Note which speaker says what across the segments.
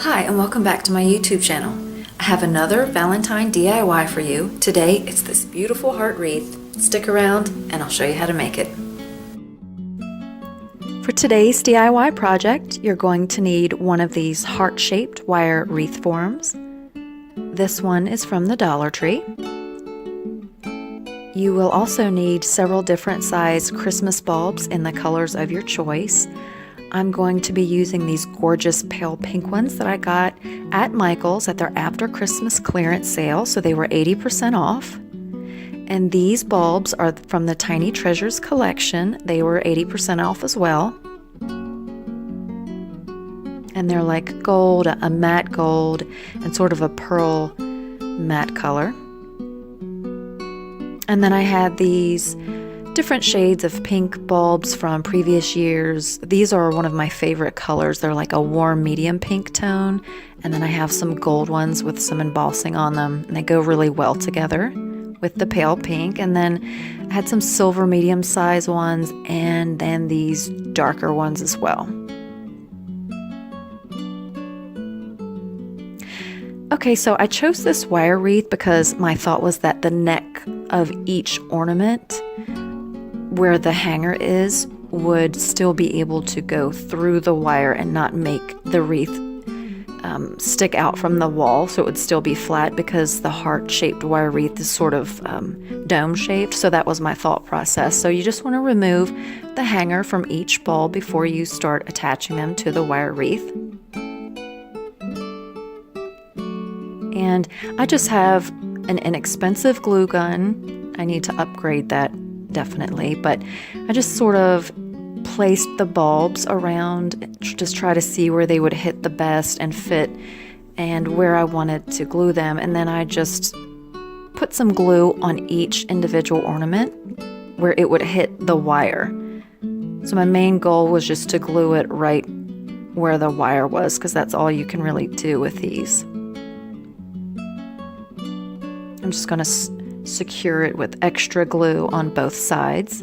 Speaker 1: Hi and welcome back to my YouTube channel. I have another Valentine DIY for you. Today it's this beautiful heart wreath. Stick around and I'll show you how to make it. For today's DIY project, you're going to need one of these heart-shaped wire wreath forms. This one is from the Dollar Tree. You will also need several different size Christmas bulbs in the colors of your choice. I'm going to be using these gorgeous pale pink ones that I got at Michael's at their after Christmas clearance sale, so they were 80% off. And these bulbs are from the Tiny Treasures collection. They were 80% off as well. And they're like gold, a matte gold, and sort of a pearl matte color. And then I had these different shades of pink bulbs from previous years. These are one of my favorite colors. They're like a warm medium pink tone. And then I have some gold ones with some embossing on them. And they go really well together with the pale pink. And then I had some silver medium size ones and then these darker ones as well. Okay, so I chose this wire wreath because my thought was that the neck of each ornament where the hanger is would still be able to go through the wire and not make the wreath stick out from the wall, so it would still be flat because the heart-shaped wire wreath is sort of dome-shaped. So that was my thought process. So you just want to remove the hanger from each bulb before you start attaching them to the wire wreath. And I just have an inexpensive glue gun. I need to upgrade that definitely, but I just sort of placed the bulbs around, just try to see where they would hit the best and fit and where I wanted to glue them. And then I just put some glue on each individual ornament where it would hit the wire. So my main goal was just to glue it right where the wire was, because that's all you can really do with these. I'm just going to secure it with extra glue on both sides.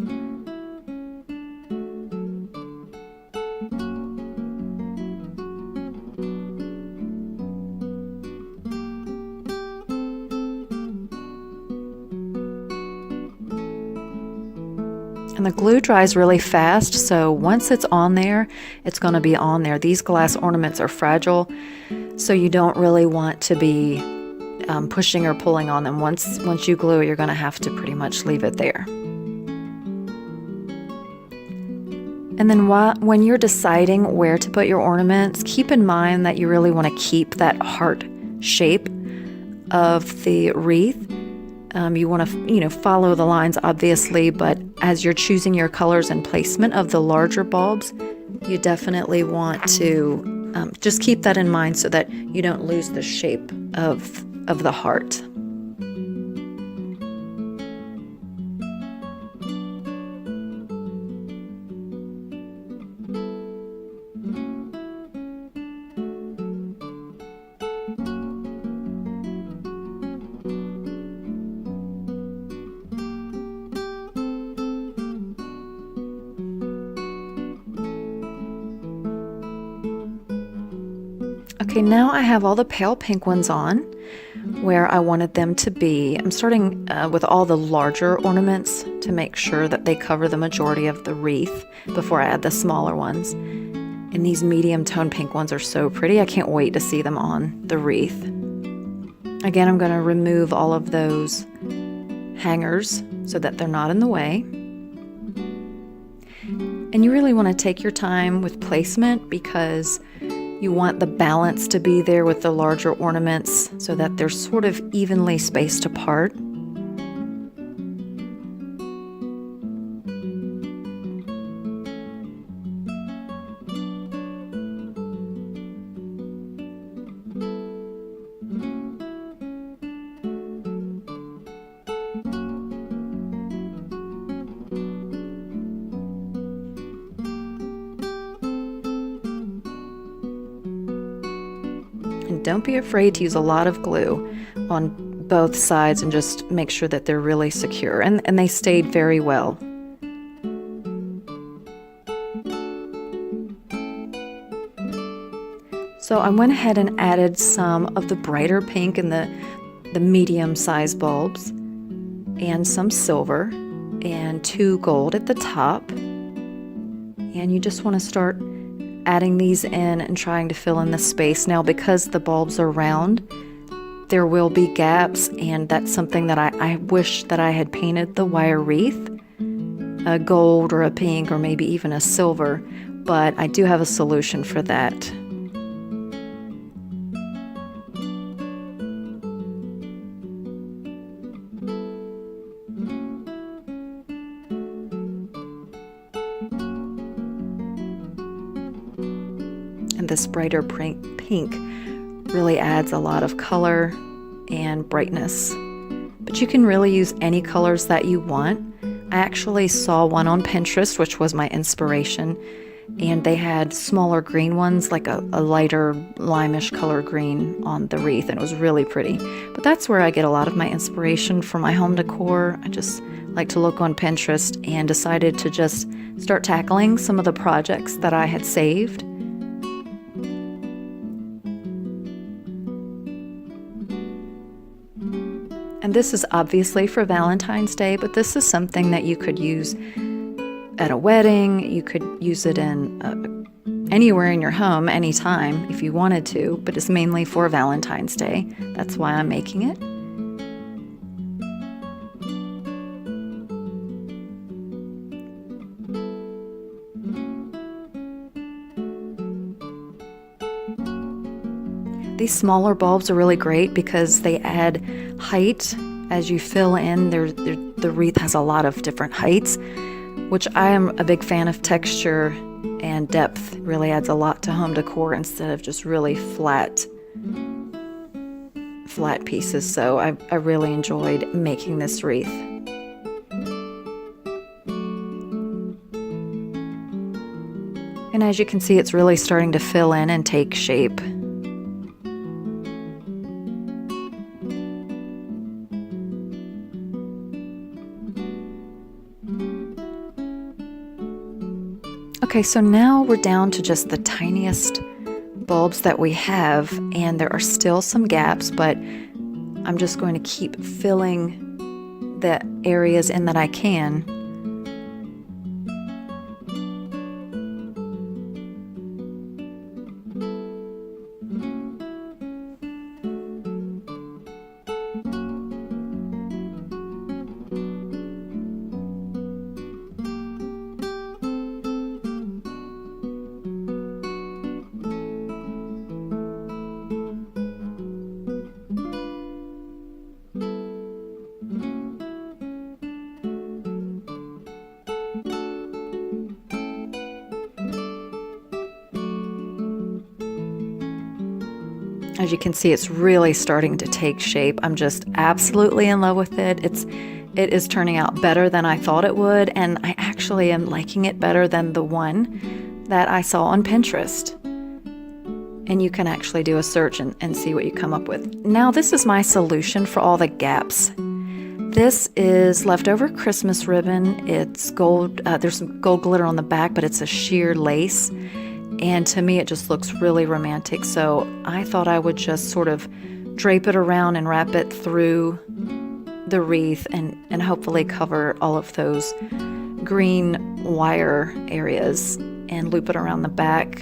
Speaker 1: And the glue dries really fast, so once it's on there, it's going to be on there. These glass ornaments are fragile, so you don't really want to be pushing or pulling on them. Once you glue it, you're going to have to pretty much leave it there. And then when you're deciding where to put your ornaments, keep in mind that you really want to keep that heart shape of the wreath. You want to, follow the lines obviously, but as you're choosing your colors and placement of the larger bulbs, you definitely want to just keep that in mind so that you don't lose the shape of the heart. Okay, now I have all the pale pink ones on where I wanted them to be. I'm starting with all the larger ornaments to make sure that they cover the majority of the wreath before I add the smaller ones. And these medium tone pink ones are so pretty. I can't wait to see them on the wreath. Again, I'm going to remove all of those hangers so that they're not in the way. And you really want to take your time with placement because you want the balance to be there with the larger ornaments so that they're sort of evenly spaced apart. And don't be afraid to use a lot of glue on both sides and just make sure that they're really secure. And they stayed very well. So I went ahead and added some of the brighter pink in the medium-sized bulbs, and some silver, and 2 gold at the top. And you just want to start adding these in and trying to fill in the space. Now, because the bulbs are round, there will be gaps, and that's something that I wish that I had painted the wire wreath a gold or a pink or maybe even a silver, but I do have a solution for that. And this brighter pink really adds a lot of color and brightness. But you can really use any colors that you want. I actually saw one on Pinterest, which was my inspiration, and they had smaller green ones, like a lighter limeish color green on the wreath, and it was really pretty. But that's where I get a lot of my inspiration for my home decor. I just like to look on Pinterest, and decided to just start tackling some of the projects that I had saved. And this is obviously for Valentine's Day, but this is something that you could use at a wedding. You could use it in anywhere in your home, anytime, if you wanted to, but it's mainly for Valentine's Day. That's why I'm making it. These smaller bulbs are really great because they add height as you fill in. The wreath has a lot of different heights, which I am a big fan of. Texture and depth really adds a lot to home decor instead of just really flat pieces. So I really enjoyed making this wreath. And as you can see, it's really starting to fill in and take shape. Okay, so now we're down to just the tiniest bulbs that we have, and there are still some gaps, but I'm just going to keep filling the areas in that I can. As you can see, it's really starting to take shape. I'm just absolutely in love with it. It is turning out better than I thought it would, and I actually am liking it better than the one that I saw on Pinterest. And you can actually do a search and see what you come up with. Now, this is my solution for all the gaps. This is leftover Christmas ribbon. It's gold. There's some gold glitter on the back, but it's a sheer lace. And to me, it just looks really romantic. So I thought I would just sort of drape it around and wrap it through the wreath and hopefully cover all of those green wire areas and loop it around the back.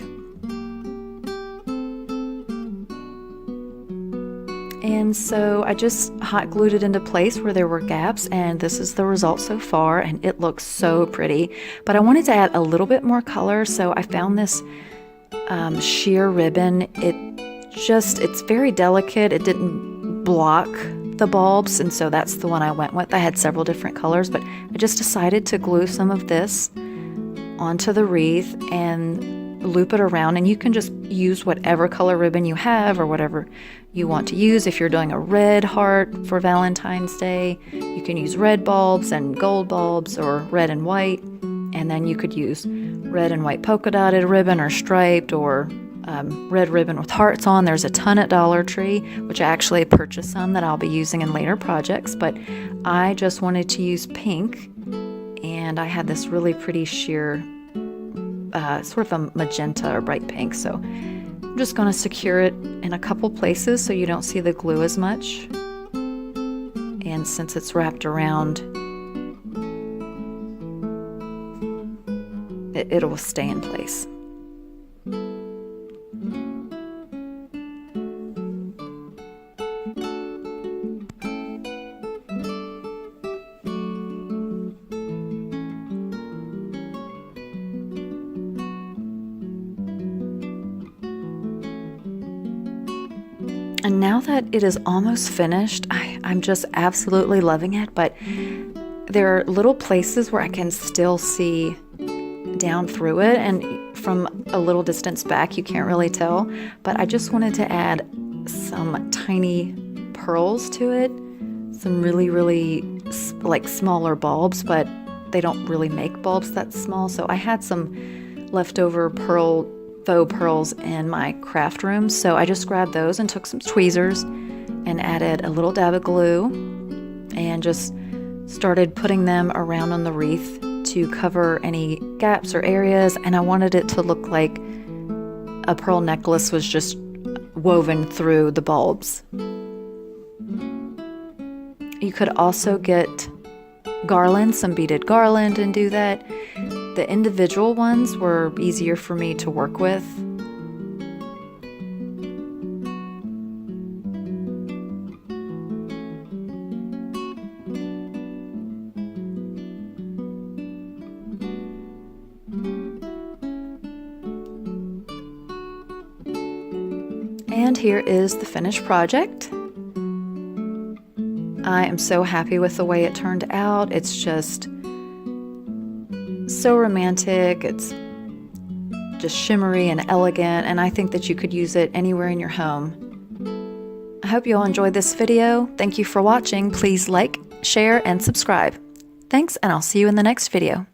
Speaker 1: And so I just hot glued it into place where there were gaps, and this is the result so far, and it looks so pretty. But I wanted to add a little bit more color, so I found this sheer ribbon. It's very delicate. It didn't block the bulbs, and so that's the one I went with. I had several different colors, but I just decided to glue some of this onto the wreath and loop it around, and you can just use whatever color ribbon you have or whatever you want to use. If you're doing a red heart for Valentine's Day, you can use red bulbs and gold bulbs, or red and white, and then you could use red and white polka dotted ribbon or striped, or red ribbon with hearts on. There's a ton at Dollar Tree, which I actually purchased some that I'll be using in later projects, but I just wanted to use pink, and I had this really pretty sheer sort of a magenta or bright pink, so I'm just going to secure it in a couple places so you don't see the glue as much. And since it's wrapped around, it'll stay in place. And now that it is almost finished, I'm just absolutely loving it, but there are little places where I can still see down through it, and from a little distance back you can't really tell, but I just wanted to add some tiny pearls to it, some really like smaller bulbs, but they don't really make bulbs that small, so I had some leftover faux pearls in my craft room, so I just grabbed those and took some tweezers and added a little dab of glue and just started putting them around on the wreath to cover any gaps or areas, and I wanted it to look like a pearl necklace was just woven through the bulbs. You could also get garland, some beaded garland, and do that. The individual ones were easier for me to work with. And here is the finished project. I am so happy with the way it turned out. It's just so romantic. It's just shimmery and elegant, and I think that you could use it anywhere in your home. I hope you all enjoyed this video. Thank you for watching. Please like, share, and subscribe. Thanks, and I'll see you in the next video.